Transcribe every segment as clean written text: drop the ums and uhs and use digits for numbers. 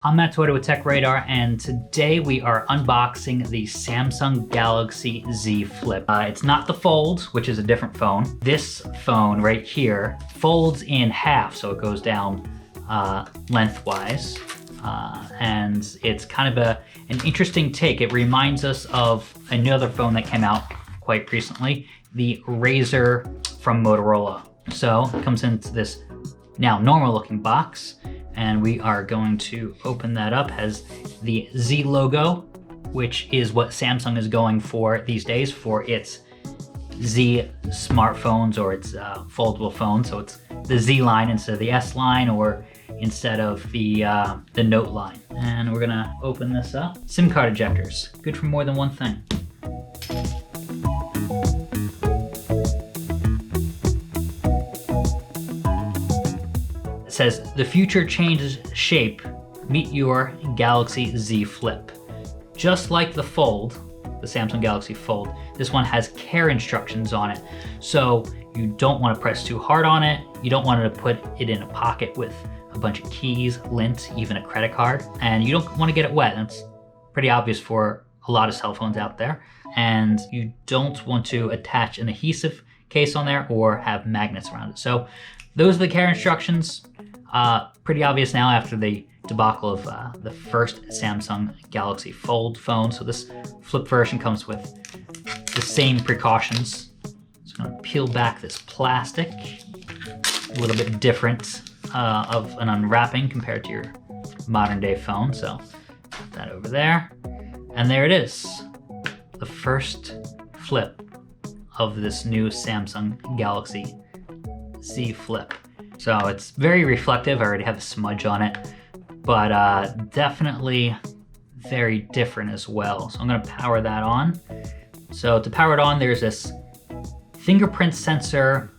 I'm Matt Toyota with TechRadar, and today we are unboxing the Samsung Galaxy Z Flip. It's not the Fold, which is a different phone. This phone right here folds in half, so it goes down lengthwise. And it's kind of an interesting take. It reminds us of another phone that came out quite recently, the Razr from Motorola. So it comes into this now normal looking box, and we are going to open that up. Has the Z logo, which is what Samsung is going for these days for its Z smartphones or its foldable phones. So it's the Z line instead of the S line, or instead of the Note line. And we're gonna open this up. SIM card ejectors, good for more than one thing. It says, the future changes shape, meet your Galaxy Z Flip. Just like the Fold, the Samsung Galaxy Fold, this one has care instructions on it. So you don't want to press too hard on it. You don't want to put it in a pocket with a bunch of keys, lint, even a credit card. And you don't want to get it wet. That's pretty obvious for a lot of cell phones out there. And you don't want to attach an adhesive case on there or have magnets around it. So those are the care instructions. Pretty obvious now after the debacle of the first Samsung Galaxy Fold phone. So this flip version comes with the same precautions. So I'm gonna peel back this plastic, a little bit different of an unwrapping compared to your modern day phone. So put that over there. And there it is, the first flip of this new Samsung Galaxy Z Flip. So it's very reflective. I already have a smudge on it, but definitely very different as well. So I'm gonna power that on. So to power it on, there's this fingerprint sensor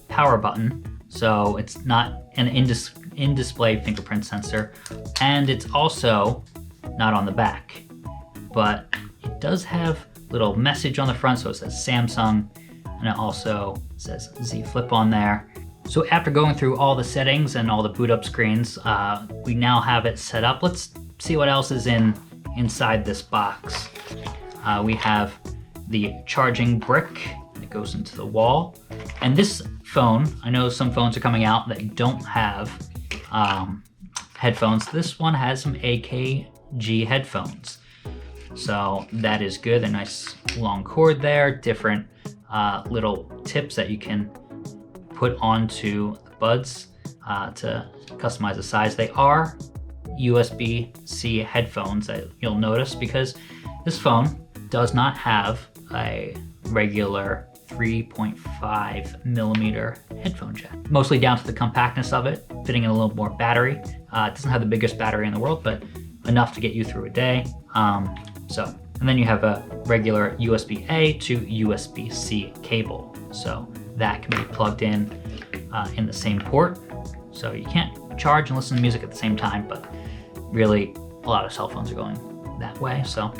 power button. So it's not an in-display fingerprint sensor, and it's also not on the back, but it does have a little message on the front. So it says Samsung, and it also says Z Flip on there. So after going through all the settings and all the boot up screens, we now have it set up. Let's see what else is inside this box. We have the charging brick that goes into the wall. And this phone, I know some phones are coming out that don't have headphones. This one has some AKG headphones. So that is good. A nice long cord there, different little tips that you can put onto the buds to customize the size. They are USB-C headphones that you'll notice, because this phone does not have a regular 3.5 millimeter headphone jack. Mostly down to the compactness of it, fitting in a little more battery. It doesn't have the biggest battery in the world, but enough to get you through a day. And then you have a regular USB-A to USB-C cable. So that can be plugged in the same port. So you can't charge and listen to music at the same time, but really a lot of cell phones are going that way. So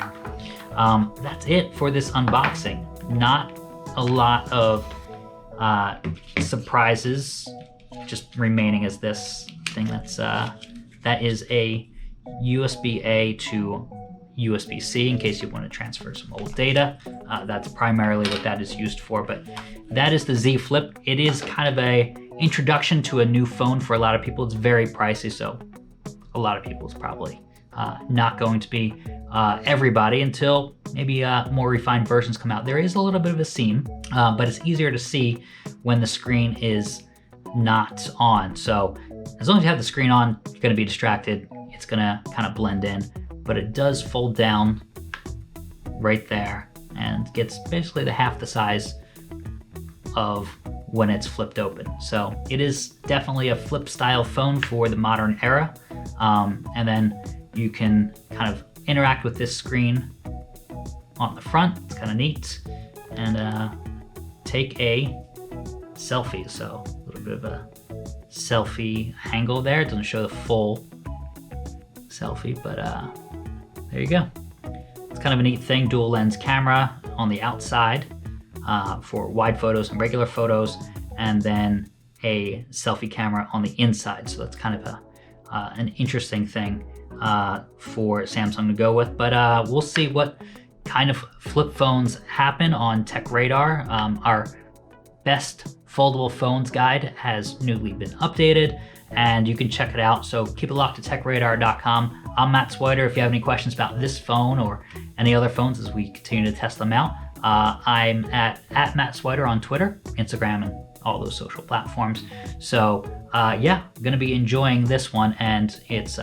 that's it for this unboxing. Not a lot of surprises, just remaining as this thing that is a USB-A to USB-C in case you want to transfer some old data. That's primarily what that is used for, but that is the Z Flip. It is kind of a introduction to a new phone for a lot of people. It's very pricey, so a lot of people is probably not going to be everybody until maybe more refined versions come out. There is a little bit of a seam, but it's easier to see when the screen is not on. So as long as you have the screen on, you're gonna be distracted. It's gonna kind of blend in, but it does fold down right there and gets basically half the size of when it's flipped open. So it is definitely a flip style phone for the modern era. And then you can kind of interact with this screen on the front. It's kind of neat. And take a selfie. So a little bit of a selfie angle there. It doesn't show the full selfie, but there you go. It's kind of a neat thing. Dual lens camera on the outside for wide photos and regular photos, and then a selfie camera on the inside. So that's kind of an interesting thing for Samsung to go with, but we'll see what kind of flip phones happen on TechRadar. Our best foldable phones guide has newly been updated, and you can check it out. So keep it locked to TechRadar.com. I'm Matt Swider. If you have any questions about this phone or any other phones as we continue to test them out, I'm at Matt Swider on Twitter, Instagram, and all those social platforms. So yeah, gonna be enjoying this one, and it's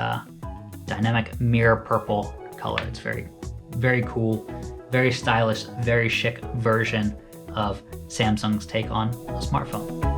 dynamic mirror purple color. It's very, very cool, very stylish, very chic version of Samsung's take on a smartphone.